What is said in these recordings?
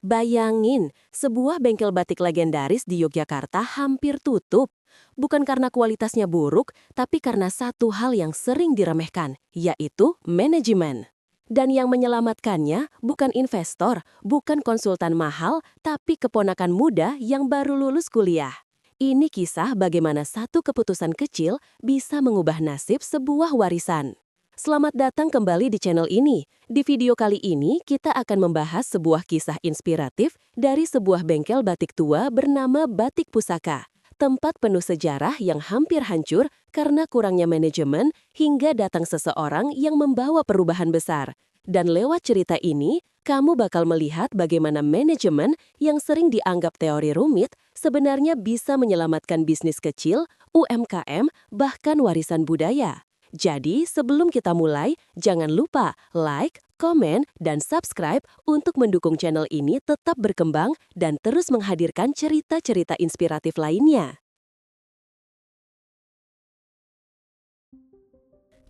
Bayangin, sebuah bengkel batik legendaris di Yogyakarta hampir tutup. Bukan karena kualitasnya buruk, tapi karena satu hal yang sering diremehkan, yaitu manajemen. Dan yang menyelamatkannya bukan investor, bukan konsultan mahal, tapi keponakan muda yang baru lulus kuliah. Ini kisah bagaimana satu keputusan kecil bisa mengubah nasib sebuah warisan. Selamat datang kembali di channel ini. Di video kali ini, kita akan membahas sebuah kisah inspiratif dari sebuah bengkel batik tua bernama Batik Pusaka. Tempat penuh sejarah yang hampir hancur karena kurangnya manajemen hingga datang seseorang yang membawa perubahan besar. Dan lewat cerita ini, kamu bakal melihat bagaimana manajemen yang sering dianggap teori rumit sebenarnya bisa menyelamatkan bisnis kecil, UMKM, bahkan warisan budaya. Jadi, sebelum kita mulai, jangan lupa like, komen, dan subscribe untuk mendukung channel ini tetap berkembang dan terus menghadirkan cerita-cerita inspiratif lainnya.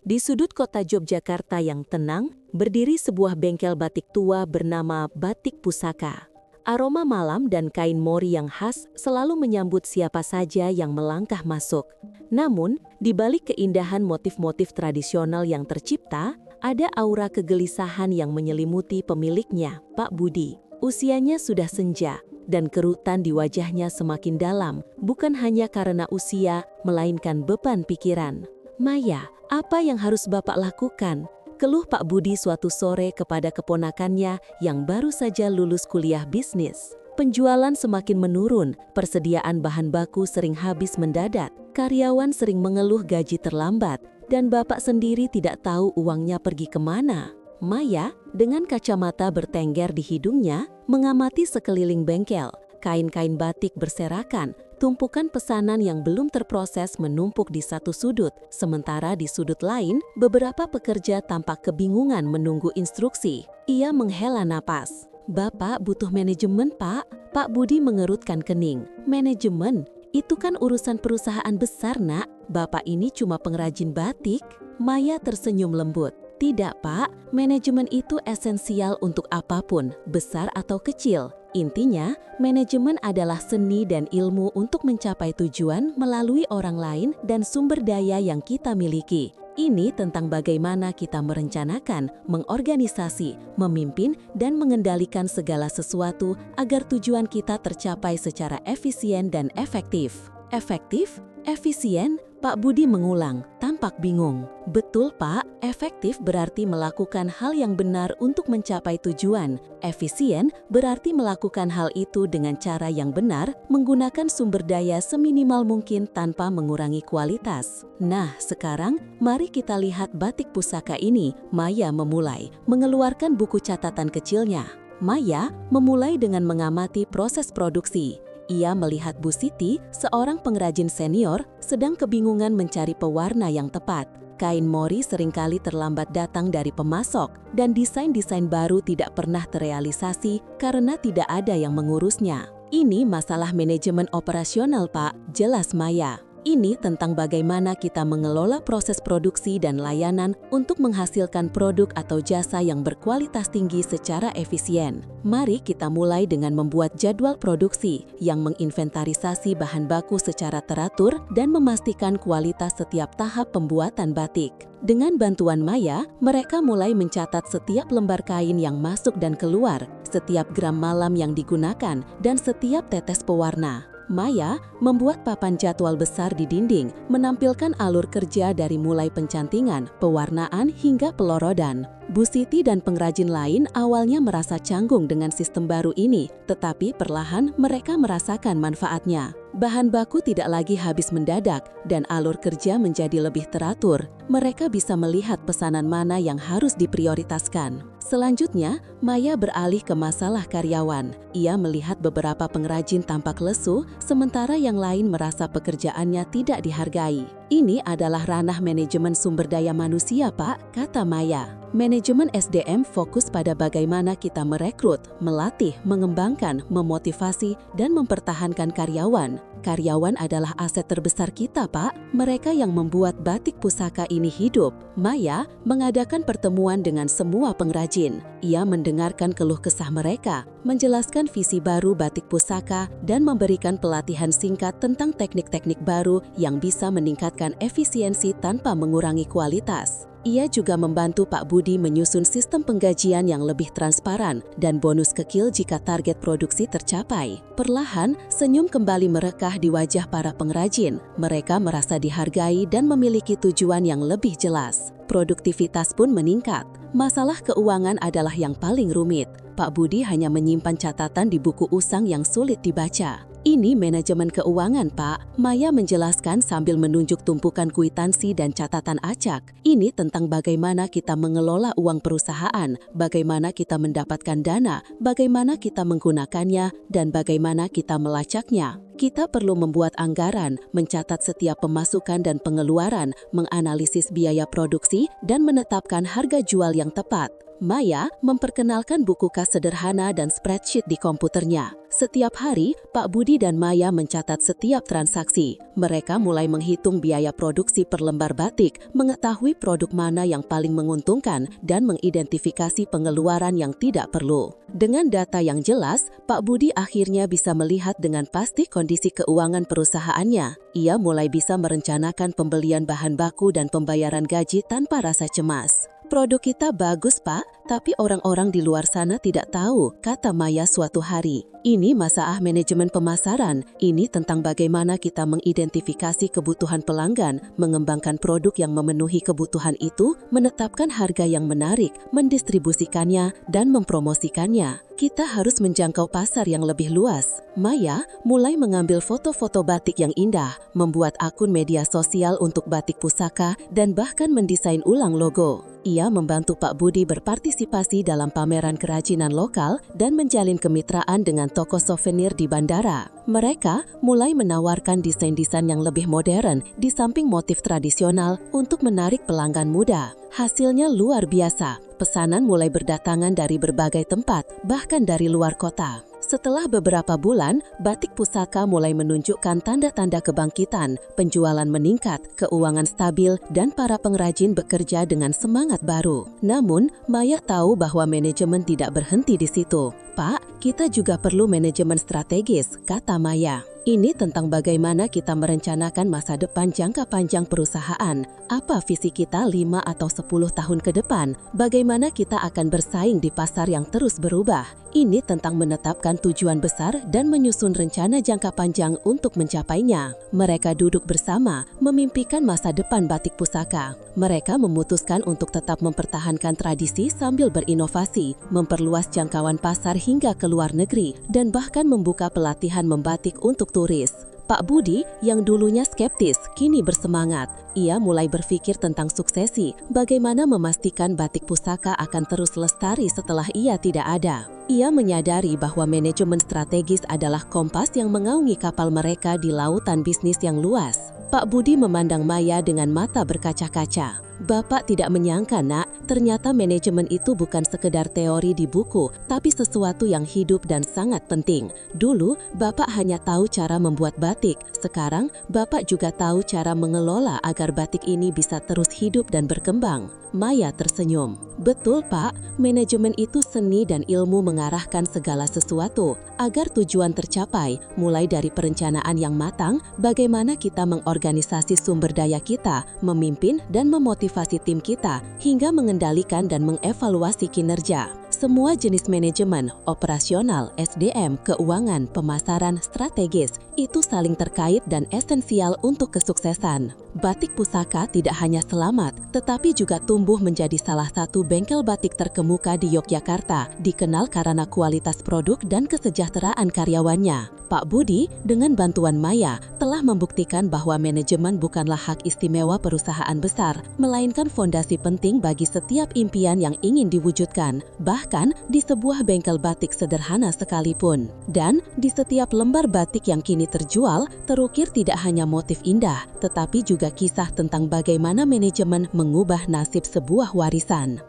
Di sudut kota Yogyakarta yang tenang, berdiri sebuah bengkel batik tua bernama Batik Pusaka. Aroma malam dan kain mori yang khas selalu menyambut siapa saja yang melangkah masuk. Namun, di balik keindahan motif-motif tradisional yang tercipta, ada aura kegelisahan yang menyelimuti pemiliknya, Pak Budi. Usianya sudah senja, dan kerutan di wajahnya semakin dalam, bukan hanya karena usia, melainkan beban pikiran. "Maya, apa yang harus Bapak lakukan?" Keluh Pak Budi suatu sore kepada keponakannya yang baru saja lulus kuliah bisnis. Penjualan semakin menurun, persediaan bahan baku sering habis mendadak, karyawan sering mengeluh gaji terlambat, dan Bapak sendiri tidak tahu uangnya pergi kemana. Maya, dengan kacamata bertengger di hidungnya, mengamati sekeliling bengkel. Kain-kain batik berserakan, tumpukan pesanan yang belum terproses menumpuk di satu sudut, sementara di sudut lain, beberapa pekerja tampak kebingungan menunggu instruksi. Ia menghela napas. "Bapak butuh manajemen, Pak." Pak Budi mengerutkan kening. "Manajemen? Itu kan urusan perusahaan besar, Nak. Bapak ini cuma pengrajin batik." Maya tersenyum lembut. "Tidak, Pak. Manajemen itu esensial untuk apapun, besar atau kecil. Intinya, manajemen adalah seni dan ilmu untuk mencapai tujuan melalui orang lain dan sumber daya yang kita miliki. Ini tentang bagaimana kita merencanakan, mengorganisasi, memimpin, dan mengendalikan segala sesuatu agar tujuan kita tercapai secara efisien dan efektif." "Efektif? Efisien?" Pak Budi mengulang, tampak bingung. "Betul, Pak. Efektif berarti melakukan hal yang benar untuk mencapai tujuan. Efisien berarti melakukan hal itu dengan cara yang benar, menggunakan sumber daya seminimal mungkin tanpa mengurangi kualitas." "Nah, sekarang mari kita lihat batik pusaka ini." Maya memulai, mengeluarkan buku catatan kecilnya. Maya memulai dengan mengamati proses produksi. Ia melihat Bu Siti, seorang pengrajin senior, sedang kebingungan mencari pewarna yang tepat. Kain mori seringkali terlambat datang dari pemasok, dan desain-desain baru tidak pernah terrealisasi karena tidak ada yang mengurusnya. "Ini masalah manajemen operasional, Pak," jelas Maya. "Ini tentang bagaimana kita mengelola proses produksi dan layanan untuk menghasilkan produk atau jasa yang berkualitas tinggi secara efisien. Mari kita mulai dengan membuat jadwal produksi yang menginventarisasi bahan baku secara teratur dan memastikan kualitas setiap tahap pembuatan batik." Dengan bantuan Maya, mereka mulai mencatat setiap lembar kain yang masuk dan keluar, setiap gram malam yang digunakan, dan setiap tetes pewarna. Maya membuat papan jadwal besar di dinding, menampilkan alur kerja dari mulai pencantingan, pewarnaan, hingga pelorodan. Bu Siti dan pengrajin lain awalnya merasa canggung dengan sistem baru ini, tetapi perlahan mereka merasakan manfaatnya. Bahan baku tidak lagi habis mendadak, dan alur kerja menjadi lebih teratur. Mereka bisa melihat pesanan mana yang harus diprioritaskan. Selanjutnya, Maya beralih ke masalah karyawan. Ia melihat beberapa pengrajin tampak lesu, sementara yang lain merasa pekerjaannya tidak dihargai. "Ini adalah ranah manajemen sumber daya manusia, Pak," kata Maya. "Manajemen SDM fokus pada bagaimana kita merekrut, melatih, mengembangkan, memotivasi, dan mempertahankan karyawan. Karyawan adalah aset terbesar kita, Pak. Mereka yang membuat batik pusaka ini hidup. Maya mengadakan pertemuan dengan semua pengrajin. Ia mendengarkan keluh kesah mereka, menjelaskan visi baru batik pusaka, dan memberikan pelatihan singkat tentang teknik-teknik baru yang bisa meningkatkan efisiensi tanpa mengurangi kualitas. Ia juga membantu Pak Budi menyusun sistem penggajian yang lebih transparan dan bonus kecil jika target produksi tercapai. Perlahan, senyum kembali merekah di wajah para pengrajin. Mereka merasa dihargai dan memiliki tujuan yang lebih jelas. Produktivitas pun meningkat. Masalah keuangan adalah yang paling rumit. Pak Budi hanya menyimpan catatan di buku usang yang sulit dibaca. Ini manajemen keuangan, Pak. Maya menjelaskan sambil menunjuk tumpukan kwitansi dan catatan acak. Ini tentang bagaimana kita mengelola uang perusahaan, bagaimana kita mendapatkan dana, bagaimana kita menggunakannya, dan bagaimana kita melacaknya. Kita perlu membuat anggaran, mencatat setiap pemasukan dan pengeluaran, menganalisis biaya produksi, dan menetapkan harga jual yang tepat. Maya memperkenalkan buku kas sederhana dan spreadsheet di komputernya. Setiap hari, Pak Budi dan Maya mencatat setiap transaksi. Mereka mulai menghitung biaya produksi per lembar batik, mengetahui produk mana yang paling menguntungkan, dan mengidentifikasi pengeluaran yang tidak perlu. Dengan data yang jelas, Pak Budi akhirnya bisa melihat dengan pasti kondisi keuangan perusahaannya. Ia mulai bisa merencanakan pembelian bahan baku dan pembayaran gaji tanpa rasa cemas. Produk kita bagus, Pak, tapi orang-orang di luar sana tidak tahu, kata Maya suatu hari. Ini masalah manajemen pemasaran. Ini tentang bagaimana kita mengidentifikasi kebutuhan pelanggan, mengembangkan produk yang memenuhi kebutuhan itu, menetapkan harga yang menarik, mendistribusikannya, dan mempromosikannya. Kita harus menjangkau pasar yang lebih luas. Maya mulai mengambil foto-foto batik yang indah, membuat akun media sosial untuk batik pusaka, dan bahkan mendesain ulang logo. Ia membantu Pak Budi berpartisipasi dalam pameran kerajinan lokal dan menjalin kemitraan dengan toko souvenir di bandara. Mereka mulai menawarkan desain-desain yang lebih modern di samping motif tradisional untuk menarik pelanggan muda. Hasilnya luar biasa. Pesanan mulai berdatangan dari berbagai tempat, bahkan dari luar kota. Setelah beberapa bulan, batik pusaka mulai menunjukkan tanda-tanda kebangkitan, penjualan meningkat, keuangan stabil, dan para pengrajin bekerja dengan semangat baru. Namun, Maya tahu bahwa manajemen tidak berhenti di situ. Pak, kita juga perlu manajemen strategis, kata Maya. Ini tentang bagaimana kita merencanakan masa depan jangka panjang perusahaan. Apa visi kita 5 atau 10 tahun ke depan? Bagaimana kita akan bersaing di pasar yang terus berubah? Ini tentang menetapkan tujuan besar dan menyusun rencana jangka panjang untuk mencapainya. Mereka duduk bersama, memimpikan masa depan batik pusaka. Mereka memutuskan untuk tetap mempertahankan tradisi sambil berinovasi, memperluas jangkauan pasar hingga ke luar negeri, dan bahkan membuka pelatihan membatik untuk turis. Pak Budi yang dulunya skeptis kini bersemangat. Ia mulai berpikir tentang suksesi, bagaimana memastikan batik pusaka akan terus lestari setelah ia tidak ada. Ia menyadari bahwa manajemen strategis adalah kompas yang mengaungi kapal mereka di lautan bisnis yang luas. Pak Budi memandang Maya dengan mata berkaca-kaca. Bapak tidak menyangka, Nak, ternyata manajemen itu bukan sekedar teori di buku, tapi sesuatu yang hidup dan sangat penting. Dulu, Bapak hanya tahu cara membuat batik. Sekarang, Bapak juga tahu cara mengelola agar batik ini bisa terus hidup dan berkembang. Maya tersenyum. Betul, Pak, manajemen itu seni dan ilmu mengarahkan segala sesuatu agar tujuan tercapai, mulai dari perencanaan yang matang, bagaimana kita mengorganisasi sumber daya kita, memimpin dan memotivasi tim kita, hingga mengendalikan dan mengevaluasi kinerja. Semua jenis manajemen, operasional, SDM, keuangan, pemasaran, strategis, itu saling terkait dan esensial untuk kesuksesan. Batik pusaka tidak hanya selamat, tetapi juga tumbuh menjadi salah satu bengkel batik terkemuka di Yogyakarta, dikenal karena kualitas produk dan kesejahteraan karyawannya. Pak Budi, dengan bantuan Maya, telah membuktikan bahwa manajemen bukanlah hak istimewa perusahaan besar, melainkan fondasi penting bagi setiap impian yang ingin diwujudkan, bahkan di sebuah bengkel batik sederhana sekalipun. Dan di setiap lembar batik yang kini terjual, terukir tidak hanya motif indah, tetapi juga kisah tentang bagaimana manajemen mengubah nasib sebuah warisan.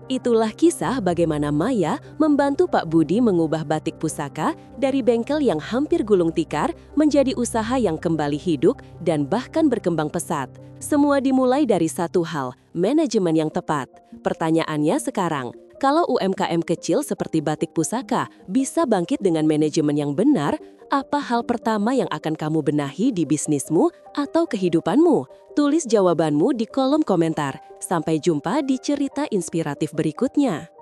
Itulah kisah bagaimana Maya membantu Pak Budi mengubah batik pusaka dari bengkel yang hampir gulung tikar menjadi usaha yang kembali hidup dan bahkan berkembang pesat. Semua dimulai dari satu hal, manajemen yang tepat. Pertanyaannya sekarang, kalau UMKM kecil seperti batik pusaka bisa bangkit dengan manajemen yang benar, apa hal pertama yang akan kamu benahi di bisnismu atau kehidupanmu? Tulis jawabanmu di kolom komentar. Sampai jumpa di cerita inspiratif berikutnya.